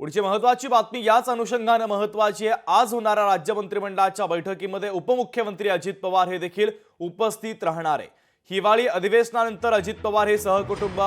पुढची महत्त्वाची बातमी याच अनुषंगाने महत्त्वाची आहे। आज होणाऱ्या राज्य मंत्रिमंडळाच्या बैठकीमध्ये उपमुख्यमंत्री अजित पवार हे देखील उपस्थित राहणार आहे। हिवाळी अधिवेशनानंतर अजित पवार हे सहकुटुंब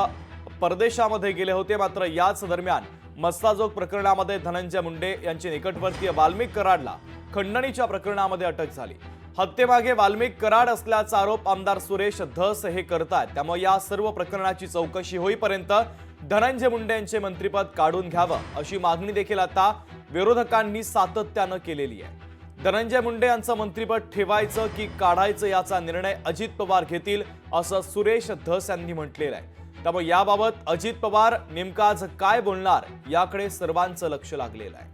परदेशामध्ये गेले होते, मात्र याच दरम्यान मस्साजोग प्रकरणामध्ये धनंजय मुंडे यांचे निकटवर्तीय वाल्मिक कराडला खंडणीच्या प्रकरणामध्ये अटक झाली। हत्येमागे वाल्मिक कराड असल्याचा आरोप आमदार सुरेश धस हे करतात। त्यामुळे या सर्व प्रकरणाची चौकशी होईपर्यंत धनंजय मुंडे यांचे मंत्रिपद काढून घ्यावं अशी मागणी देखील आता विरोधकांनी सातत्याने केलेली आहे। धनंजय मुंडे यांचं मंत्रिपद ठेवायचं की काढायचं याचा निर्णय अजित पवार घेतील असं सुरेश धस यांनी म्हटलेलं आहे। त्यामुळे याबाबत अजित पवार नेमका आज काय बोलणार याकडे सर्वांचं लक्ष लागलेलं आहे।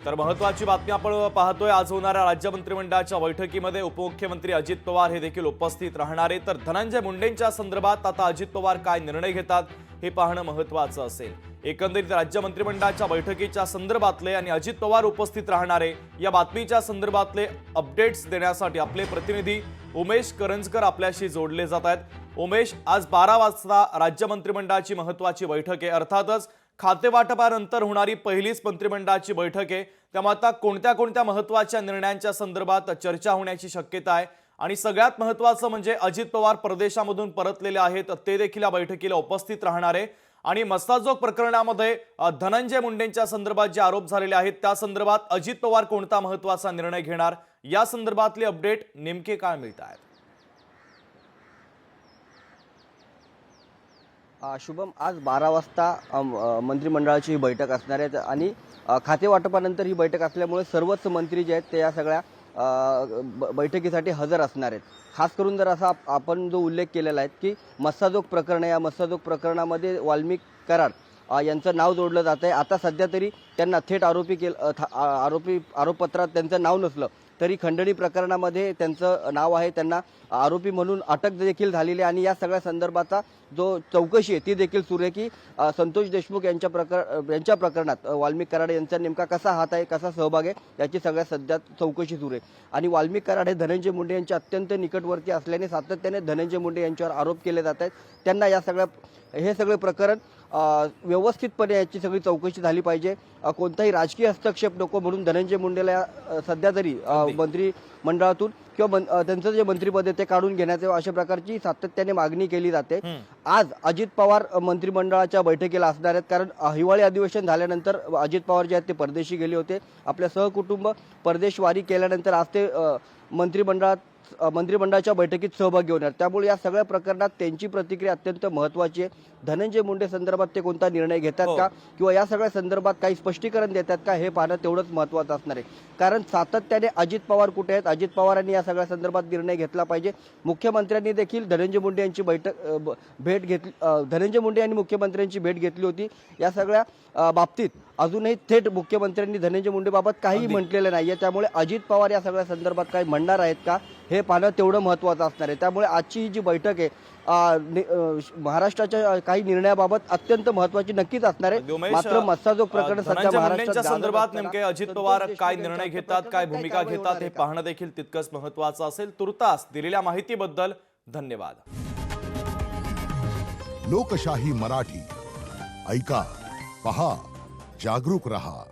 तर महत्त्वाची बातमी आपण पाहतोय। आज होणाऱ्या राज्य मंत्रिमंडळाच्या बैठकीमध्ये उपमुख्यमंत्री अजित पवार हे देखील उपस्थित राहणार आहेत। तर धनंजय मुंडेंच्या संदर्भात आता अजित पवार काय निर्णय घेतात हे पाहणं महत्त्वाचं असेल। एकंदरीत राज्य मंत्रिमंडळाच्या बैठकीच्या संदर्भातले आणि अजित पवार उपस्थित राहणारे या बातमीच्या संदर्भातले अपडेट्स देण्यासाठी आपले प्रतिनिधी उमेश करंजकर आपल्याशी जोडले जात आहेत। उमेश, आज 12 वाजता राज्य मंत्रिमंडळाची महत्त्वाची बैठक आहे। अर्थातच खातेवाटपानंतर होणारी पहिलीच मंत्रिमंडळाची बैठक आहे, त्यामुळे आता कोणत्या महत्त्वाच्या निर्णयांच्या संदर्भात चर्चा होण्याची शक्यता आहे आणि सगळ्यात महत्त्वाचं म्हणजे अजित पवार परदेशामधून परतलेले आहेत, ते देखील या बैठकीला उपस्थित राहणार आहे आणि मस्साजोग प्रकरणामध्ये धनंजय मुंडेंच्या संदर्भात जे आरोप झालेले आहेत त्या संदर्भात अजित पवार कोणता महत्त्वाचा निर्णय घेणार या संदर्भातले अपडेट नेमके काय मिळत आहेत? शुभम, आज 12 वाजता मंत्रिमंडळाची ही बैठक असणार आहे आणि खातेवाटपानंतर ही बैठक असल्यामुळे सर्वच मंत्री जे आहेत ते या सगळ्या बैठकीसाठी हजर असणार आहेत। खास करून जर असा आपण जो उल्लेख केलेला आहे की मस्साजोग प्रकरण, या मस्साजोग प्रकरणामध्ये वाल्मिक कराड यांचं नाव जोडलं जात आहे। आता सध्या तरी त्यांना थेट आरोपपत्रात त्यांचं नाव नसलं तरी खंडणी प्रकरणामध्ये त्यांचं नाव आहे, त्यांना आरोपी म्हणून अटक देखील झालेली आहे आणि या सगळ्या संदर्भाचा जो चौकशी आहे ती देखील सुरू आहे की संतोष देशमुख यांच्या प्रकरणात वाल्मिक कराड यांचा नेमका कसा हात आहे, कसा सहभाग आहे याची सगळ्या सध्या चौकशी सुरू आहे। आणि वाल्मिक कराड हे धनंजय मुंडे यांच्या अत्यंत निकटवर्ती असल्याने सातत्याने धनंजय मुंडे यांच्यावर आरोप केले जात आहेत। त्यांना हे सगळे प्रकरण व्यवस्थितपणे याची सगळी चौकशी झाली पाहिजे, कोणताही राजकीय हस्तक्षेप नको म्हणून धनंजय मुंडेला सध्या तरी मंत्रिमंडळातून किंवा त्यांचं जे मंत्रिपद आहे ते काढून घेण्याचे अशा प्रकारची सातत्याने मागणी केली जाते। आज अजित पवार मंत्रिमंडळाच्या बैठकीला असणार आहेत, कारण हिवाळी अधिवेशन झाल्यानंतर अजित पवार जे आहेत ते परदेशी गेले होते। आपल्या सहकुटुंब परदेशवारी केल्यानंतर आज ते मंत्रिमंडळाच्या बैठकीत सहभागी होणार। त्यामुळे या सगळ्या प्रकरणात त्यांची प्रतिक्रिया अत्यंत महत्त्वाची आहे। धनंजय मुंडे संदर्भात ते कोणता निर्णय घेतात का किंवा या सगळ्या संदर्भात काही स्पष्टीकरण देतात का हे पाहणं तेवढंच महत्त्वाचं असणार आहे, कारण सातत्याने अजित पवार कुठे आहेत, अजित पवारांनी या सगळ्या संदर्भात निर्णय घेतला पाहिजे। मुख्यमंत्र्यांनी देखील धनंजय मुंडे यांची धनंजय मुंडे यांनी मुख्यमंत्र्यांची भेट घेतली होती। या सगळ्या बाबतीत अजूनही थेट मुख्यमंत्र्यांनी धनंजय मुंडेबाबत काही म्हटलेलं नाहीये, त्यामुळे अजित पवार या सगळ्या संदर्भात काही म्हणणार आहेत का हे पाहणं तेवढं महत्त्वाचं असणार आहे। त्यामुळे आजची जी बैठक आहे महाराष्ट्राच्या काही निर्णयाबाबत अत्यंत महत्त्वाची नक्कीच असणार आहे। मात्र मस्साजोग प्रकरण सध्या महाराष्ट्राच्या संदर्भात नेमके अजित पवार काय निर्णय घेतात, काय भूमिका घेतात हे पाहणं देखील तितकंच महत्त्वाचं असेल। तुर्तास दिलेल्या माहितीबद्दल धन्यवाद। लोकशाही मराठी ऐका, पहा, जागरूक रहा।